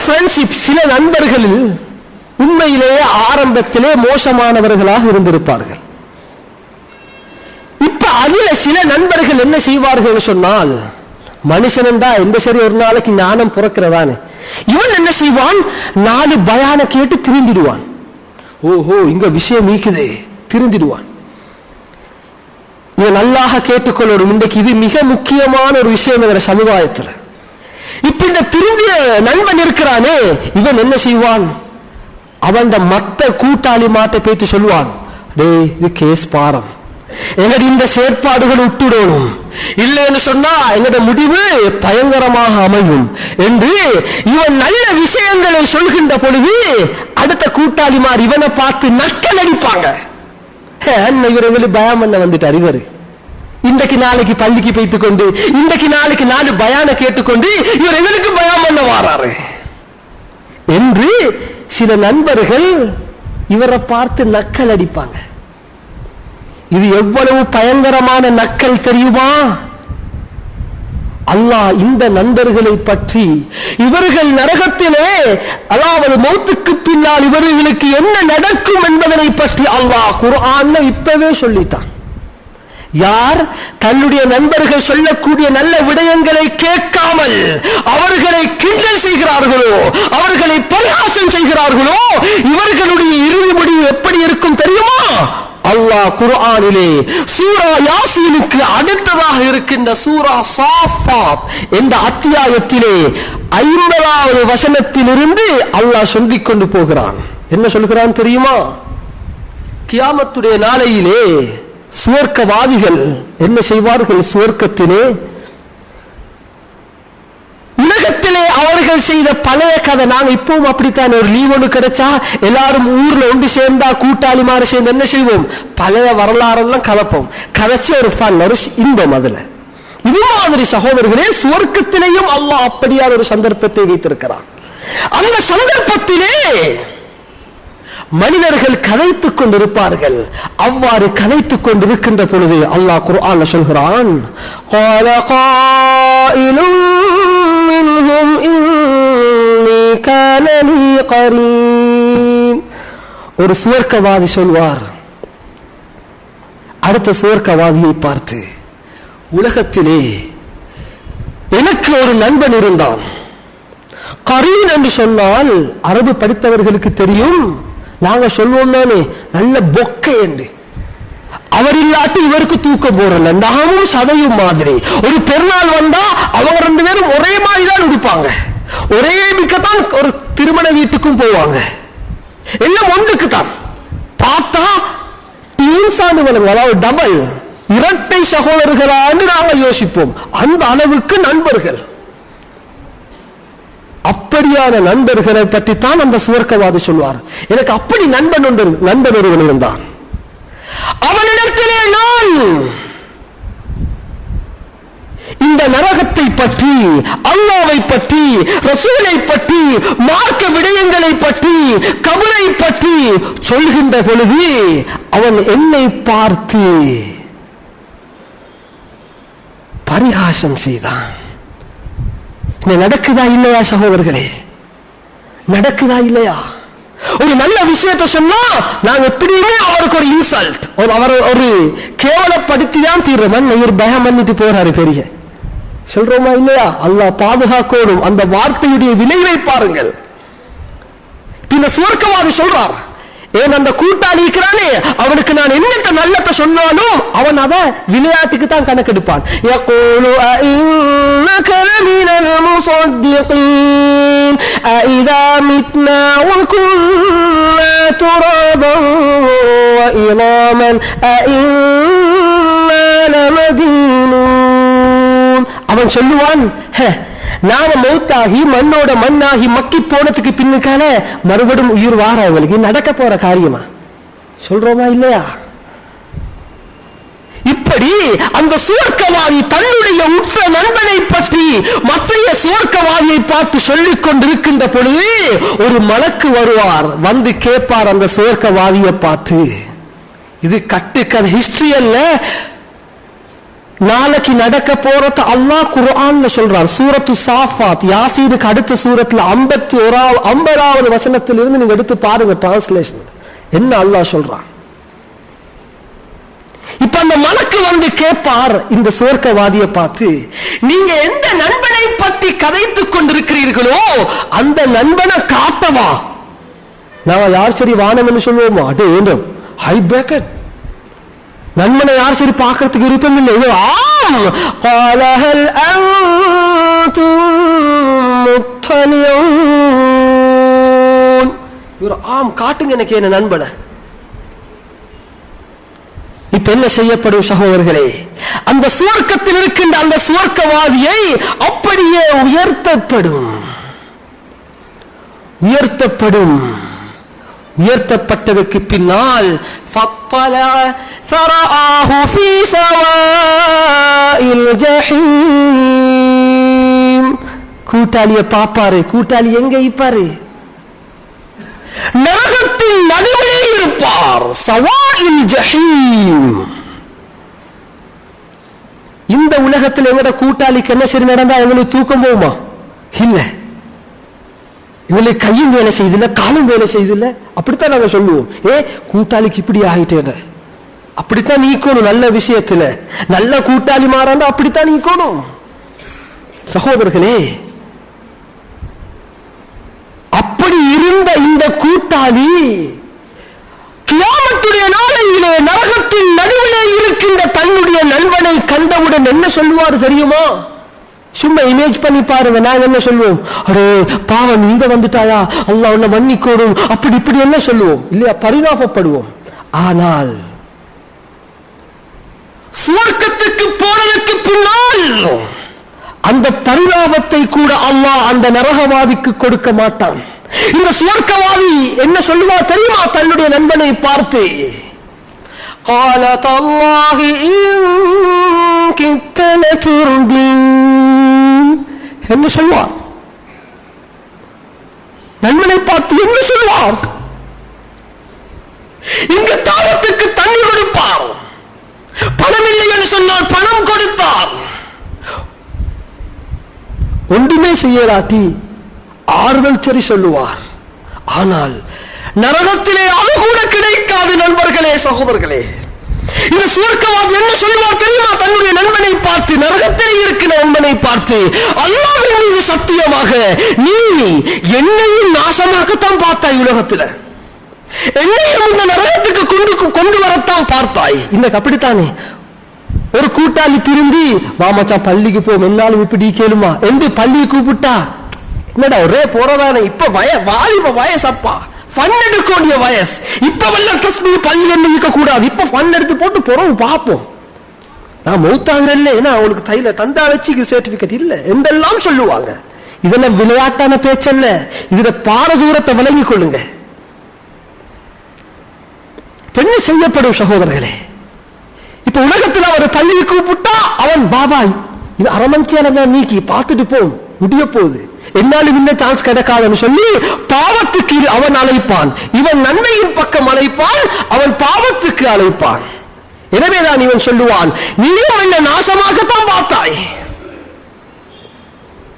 Friendship, சில நண்பர்களில் உண்மையிலேயே ஆரம்பத்திலே மோசமானவர்களாக இருந்திருப்பார்கள். இப்ப அதுல சில நண்பர்கள் என்ன செய்வார்கள் சொன்னால், மனுஷன் தான் எந்த சரி ஒரு நாளைக்கு ஞானம் பிறக்கிறதானே, இவன் என்ன செய்வான், 4 பயான கேட்டு திருந்திடுவான். ஓஹோ இங்க விஷயம் நீக்குதே, திருந்திடுவான். இவன் நல்லாக கேட்டுக்கொள்ளணும். இன்றைக்கு இது மிக முக்கியமான ஒரு விஷயம் என்ற சமுதாயத்தில். இப்ப இந்த திருந்திய நண்பன் இருக்கிறானே, இவன் என்ன செய்வான், அவன் மத்த கூட்டாளி மாட்ட பேச்சு சொல்லுவான், டே இது கேஸ் பாரம், எங்கட இந்த செயற்பாடுகள் விட்டுடணும், இல்லைன்னு சொன்னா எங்கட முடிவு பயங்கரமாக அமையும் என்று இவன் நல்ல விஷயங்களை சொல்கின்ற பொழுது அடுத்த கூட்டாளிமார் இவனை பார்த்து நக்கல் அடிப்பாங்க. இவரை பயம் பண்ண வந்துட்டார், இவரு இன்றைக்கு நாளைக்கு பள்ளிக்கு போய்த்துக் கொண்டு, இன்றைக்கு நாளைக்கு 4 பயான கேட்டுக்கொண்டு இவர் எங்களுக்கு பயம் பண்ண வாராரு என்று சில நண்பர்கள் இவரை பார்த்து நக்கல் அடிப்பாங்க. இது எவ்வளவு பயங்கரமான நக்கல் தெரியுமா? அல்லாஹ் இந்த நண்பர்களை பற்றி, இவர்கள் நரகத்திலே அதாவது மௌத்துக்கு பின்னால் இவர்களுக்கு என்ன நடக்கும் என்பதனை பற்றி அல்லாஹ் குர்ஆன்ல இப்பவே சொல்லிட்டான். யார் தன்னுடைய நண்பர்கள் சொல்லக்கூடிய நல்ல விடயங்களை கேட்காமல் அவர்களை கிண்டல் செய்கிறார்களோ, அவர்களை பரிகாசம் செய்கிறார்களோ, இவர்களுடைய இறுதி முடிவு எப்படி இருக்கும் தெரியுமா? அல்லாஹ் குர்ஆனிலே சூரா யாசீனுக்கு அடுத்ததாக இருக்கின்ற சூரா சாஃபாத் என்ற அத்தியாயத்திலே 50வது வசனத்திலிருந்து அல்லாஹ் சொல்லிக் கொண்டு போகிறான். என்ன சொல்கிறான் தெரியுமா? கியாமத்துடைய நாளையிலே சுவர்க்கவாதிகள் என்ன செய்வார்கள், சுவர்க்கத்திலே உலகத்திலே அவர்கள் செய்த பழைய கதை, நாங்க இப்பவும் அப்படித்தான், ஒரு லீவ் ஒன்று கிடைச்சா எல்லாரும் ஊர்ல ஒன்று சேர்ந்தா கூட்டாளி மாறு சேர்ந்து என்ன செய்வோம், பழைய வரலாறெல்லாம் கலப்போம், கதைச்சு ஒரு ஃபன், ஒரு இன்பம். அதுல இது மாதிரி சகோதரர்களே சுவர்க்கத்திலேயும் அல்லாஹ் அப்படியான ஒரு சந்தர்ப்பத்தை வைத்திருக்கிறான். அந்த சந்தர்ப்பத்திலே மனிதர்கள் கதைத்துக் கொண்டிருப்பார்கள். அவ்வாறு கதைத்துக் கொண்டிருக்கின்ற பொழுது அல்லாஹ் குர்ஆன்ல சொல்கிறான், قال قائل منهم إني كان لي قرين. ஒரு சுவர்க்கவாதி சொல்வார் அடுத்த சுவர்க்கவாதியை பார்த்து, உலகத்திலே எனக்கு ஒரு நண்பன் இருந்தான். கரீன் என்று சொன்னால் அரபு படித்தவர்களுக்கு தெரியும், நாங்க சொல்வோம் தானே நல்ல பொக்கை என்று. அவர் இல்லாட்டி இவருக்கு தூக்கம் போறல, நாமும் சதையும் மாதிரி. ஒரு பெருநாள் வந்தா அவங்க 2 பேரும் ஒரே மாதிரி தான் உடுப்பாங்க, ஒரே மிக்கத்தான் ஒரு திருமண வீட்டுக்கும் போவாங்க, எல்லாம் ஒன்றுக்கு தான். பார்த்தா அதாவது டபுள், இரட்டை சகோதரர்களான்னு நாங்கள் யோசிப்போம். அந்த அளவுக்கு நண்பர்கள். அப்படியான நண்பர்களை பற்றி தான் அந்த சுவர்க்கவாதி சொல்வார். எனக்கு அப்படி நண்பன் ஒருவன் இருந்தான், அவனிடத்திலே நான் இந்த நரகத்தை பற்றி, அல்லாஹ்வை பற்றி, ரசூலை பற்றி, மார்க்க விடயங்களை பற்றி, கபரை பற்றி சொல்கின்ற பொழுது அவன் என்னை பார்த்து பரிகாசம் செய்தான். நடக்குதா இல்லையா சகோதரர்களே? நடக்குதா இல்லையா? ஒரு நல்ல விஷயத்தை சொன்னா நாங்க எப்படியுமே அவருக்கு ஒரு இன்சல்ட், அவரை ஒரு கேவலப்படுத்தி தான் தீர்றோம். இவர் பயம் பண்ணிட்டு போறாரு பெரிய, சொல்றோமா இல்லையா? அல்லாஹ் பாதுகாக்கணும். அந்த வார்த்தையுடைய விளைவை பாருங்கள். இந்த சுவர்க்கவாதி சொல்றார், ஏன் அந்த கூட்டாளி இருக்கிறானே அவனுக்கு நான் என்னத்த நல்லத்தை சொன்னாலும் அவன் அதை விளையாட்டுக்கு தான் கணக்கெடுப்பான். يقول أئنك لمن المصدقين أإذا متنا وكنا ترابا وعظاما أإنا لمدينون. அவன் சொல்லுவான், நாம மௌத்தாகி மண்ணோட மண்ணாகி மக்கி போனதுக்கு பின்னுக்கால மறுபடியும் உயிர் வார அவங்களுக்கு நடக்க போற காரியமா? சொல்றோமா இல்லையா? இப்படி அந்த சுவர்க்கவாதி தன்னுடைய உற்ற நண்பனை பற்றி மற்றைய சுவர்க்கவாதியை பார்த்து சொல்லிக் கொண்டிருக்கின்ற பொழுது ஒரு மலக்கு வருவார், வந்து கேட்பார் அந்த சுவர்க்கவாதியை பார்த்து. இது கட்டுக்கதை, ஹிஸ்டரி அல்ல, நாளைக்கு நடக்க போறத அல்லாஹ் குர்ஆன்ல சொல்றார். சூரத்து சாஃபாத், யாசீனுக்கு அடுத்த சூரத்துல 50வது வசனத்திலிருந்து நீங்க எடுத்து பாருங்க டிரான்ஸ்லேஷன் என்ன அல்லாஹ் சொல்றான். இப்ப அந்த மலக்கு வந்து கேட்பார் இந்த சுவர்க்கவாதியை பார்த்து, நீங்க எந்த நண்பனை பற்றி கதைத்துக் கொண்டிருக்கிறீர்களோ அந்த நண்பனை காட்டவா? நான் யார் சரி வானம் சொல்லுவோமா? அடே வேண்டும் ஹை பேக்கெட் நண்பனை யார் சரி பார்க்கறதுக்கு விருப்பம் இல்லை. ஆம் காட்டுங்க எனக்கு என்ன நண்பனை. இப்ப என்ன செய்யப்படும் சகோதரர்களே? அந்த சுவர்க்கத்தில் இருக்கின்ற அந்த சுவர்க்கவாதியை அப்படியே உயர்த்தப்பட்டதற்கு பின்னால் கூட்டாளியை பாப்பாரு. கூட்டாளி எங்க இப்பாரு? நரகத்தின் நடுவே இருப்பார். சவாஇல் ஜஹீம். இந்த உலகத்தில் எங்கட கூட்டாளிக்கு என்ன சரி நடந்தா எங்களுக்கு தூக்கம் போகுமா? இல்ல. எங்களுக்கு கையும் வேலை செய்தில்ல, காலும் வேலை செய்தில்ல. அப்படித்தான் நாங்க சொல்லுவோம், கூட்டாளிக்கு இப்படி ஆகிட்டே. அப்படித்தான் நீக்கணும். நல்ல விஷயத்துல நல்ல கூட்டாளி மாறாண்டா அப்படித்தான் நீக்கணும். சகோதரர்களே, அப்படி இருந்த இந்த கூட்டாளி கியாமத்துடைய நாளையிலே நரகத்தின் நடுவிலே இருக்கின்ற தன்னுடைய நண்பனை கண்டவுடன் என்ன சொல்லுவார் தெரியுமா? சும்மா இமேஜ் பண்ணி பாருங்க. நாங்க என்ன சொல்லுவோம்? அரே பாவம் இங்க வந்துட்டாயா, அல்லாஹ் உன்னை மன்னிக்கணும், அப்படி இப்படி என்ன சொல்லுவோம் இல்லையா? பரிதாபப்படுவோம். ஆனால் சுவர்க்கத்துக்கு போனதற்கு பின்னால் அந்த பரிதாபத்தை கூட அல்லாஹ் அந்த நரகவாதிக்கு கொடுக்க மாட்டான். இந்த சுவர்க்கவாதி என்ன சொல்லுவார் தெரியுமா? தன்னுடைய நண்பனை பார்த்து, قال تالله إن كدت لتردين. என்ன சொல்வார்? நண்பனை பார்த்து என்ன சொல்வார்? இங்க தாவத்துக்கு தண்ணி கொடுப்பார். பணம் இல்லை என்று சொன்னால் பணம் கொடுத்தார். ஒன்றுமே செய்யலாட்டி ஆறுதல் சரி சொல்லுவார். ஆனால் நரகத்திலே அது கூட கிடைக்காது. நண்பர்களே, சகோதரர்களே, இந்த சுவர்க்கவாதி என்ன சொல்லுவார் தெரியுமா? தன்னுடைய நண்பனை பார்த்து, நரகத்திலே இருக்கிற நண்பனை பார்த்து, அல்லாஹ்வின் மீது சத்தியமாக நீ என்னையும் நாசமாக்கத்தான் பார்த்தாய். உலகத்தில் என்னையும் இந்த நரகத்துக்கு கொண்டு வரத்தான் பார்த்தாய். இன்னைக்கு அப்படித்தானே ஒரு கூட்டாளி திரும்பி, வாமச்சான் பள்ளிக்கு போ, என்னாலும் இப்படி கேளுமா என்று பள்ளியை கூப்பிட்டா, என்னடா ஒரே போறதானே, இப்ப வாலிப வயசப்பா, ஃபன் எடுக்கக்கூடிய வயசு, இப்ப வல்ல தஸ்பீஹ் பள்ளி எண்ணிக்க கூடாது, இப்ப ஃபன் எடுத்து போட்டு போறோம் பார்ப்போம். நான் மௌத்தாகிறல்ல, ஏன்னா அவங்களுக்கு தைல தந்தா வச்சு சர்டிபிகேட் இல்ல என்றெல்லாம் சொல்லுவாங்க. இதெல்லாம் விளையாட்டான பேச்சல்ல, இதுல பாரதூரத்தை விளங்கிக் கொள்ளுங்க. பெண்ணு செய்யப்படும் சகோதரர்களே. இப்ப உலகத்தில் அவர் பள்ளியை கூப்பிட்டா அவன் பாபாய் இது அரமந்தியான நீக்கி பார்த்துட்டு போ, முடிய போகுது, என்னாலும் இந்த சான்ஸ் கிடைக்காதுன்னு சொல்லி பாவத்துக்கு அவன் அழைப்பான். இவன் நன்மையின் பக்கம் அழைப்பான், அவன் பாவத்துக்கு அழைப்பான். எனவேதான் இவன் சொல்லுவான், நீயும் என்ன நாசமாகத்தான் பார்த்தாய்.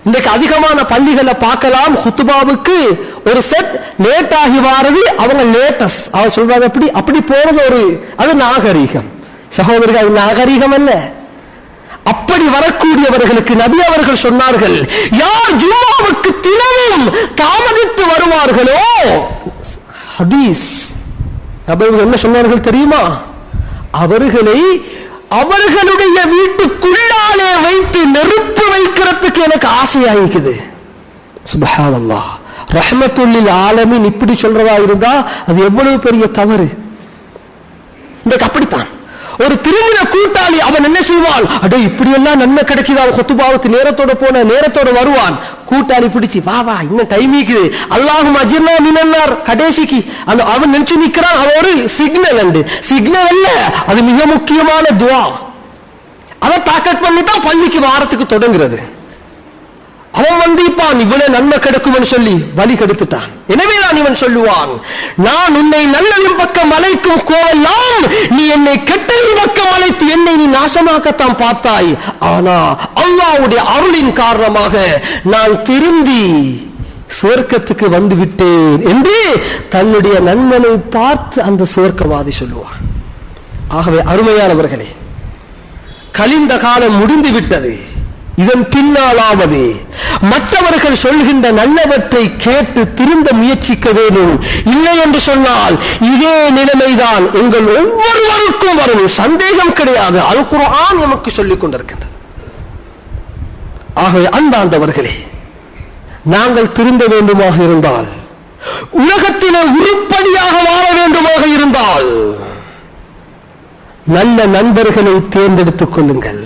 இன்றைக்கு அதிகமான பள்ளிகளை பார்க்கலாம், ஹுத்துபாவுக்கு ஒரு செட் லேட் ஆகி வாரது, அவங்க லேட்டஸ்ட் அவர் சொல்றாங்க. அப்படி போறது அது நாகரீகம். சகோதரர்கள், நாகரீகம் அல்ல. அப்படி வரக்கூடியவர்களுக்கு நபி அவர்கள் சொன்னார்கள், யார் ஜும்மாவுக்கு தினமும் தாமதித்து வருவார்களோ, ஹதீஸ் நபி என்ன சொன்னார்கள் தெரியுமா? அவர்களை அவர்களுடைய வீட்டுக்குள்ளாலே வைத்து நெருப்பு வைக்கிறதுக்கு எனக்கு ஆசையாயிருக்குது. சுப்ஹானல்லாஹ். ரஹ்மத்துல்லில் ஆலமீன் இப்படி சொல்றதா இருந்தா அது எவ்வளவு பெரிய தவறு. இன்றைக்கு அப்படித்தான் ஒரு திருமண கூட்டாளி அவன் என்ன செய்வான், அடே இப்படி எல்லாம் நன்மை கிடைக்குதா, ஹுத்துபாவுக்கு நேரத்தோட போன நேரத்தோட வருவான். கூட்டாளி பிடிச்சி, வா வா இன்னும் டைம் இருக்குது, அல்லாஹும் அஜிர்னா மினன்னார் கடைசிக்கு அந்த அவன் நினைச்சு நிக்கிறான். அது ஒரு சிக்னல் அண்டு சிக்னல் அல்ல, அது மிக முக்கியமான துவா. அதை தாக்கட் பண்ணி தான் பள்ளிக்கு வாரத்துக்கு தொடங்குறது. அவன் வந்திப்பான், இவ்வளவு நன்மை கிடைக்கும்னு சொல்லி வழி கெடுத்துட்டான். எனவேதான் இவன் சொல்லுவான், நான் உன்னை நல்லதின் பக்கம் அழைக்கும் கோவெல்லாம் நீ என்னை கெட்டதின் பக்கம் அழைத்து என்னை நீ நாசமாக்கத்தான் பார்த்தாய். ஆனா அல்லாஹ்வுடைய அருளின் காரணமாக நான் திருந்தி சுவர்க்கத்துக்கு வந்து விட்டேன் என்று தன்னுடைய நண்பனை பார்த்து அந்த சுவர்க்கவாதி சொல்லுவான். ஆகவே அருமையானவர்களே, கழிந்த காலம் முடிந்து விட்டது. இதன் பின்னாலாவது மற்றவர்கள் சொல்கின்ற நல்லவற்றை கேட்டு திருந்த முயற்சிக்க வேண்டும். இல்லை என்று சொன்னால் இதே நிலைமைதான் உங்கள் ஒவ்வொருவருக்கும் வரும், சந்தேகம் கிடையாது. அல் குர்ஆன் நமக்கு சொல்லிக் கொண்டிருக்கின்றது. ஆகவே அன்பார்ந்தவர்களே, நாங்கள் திருந்த வேண்டுமாக இருந்தால், உலகத்திலே உருப்படியாக வாழ வேண்டுமாக இருந்தால் நல்ல நண்பர்களை தேர்ந்தெடுத்துக் கொள்ளுங்கள்.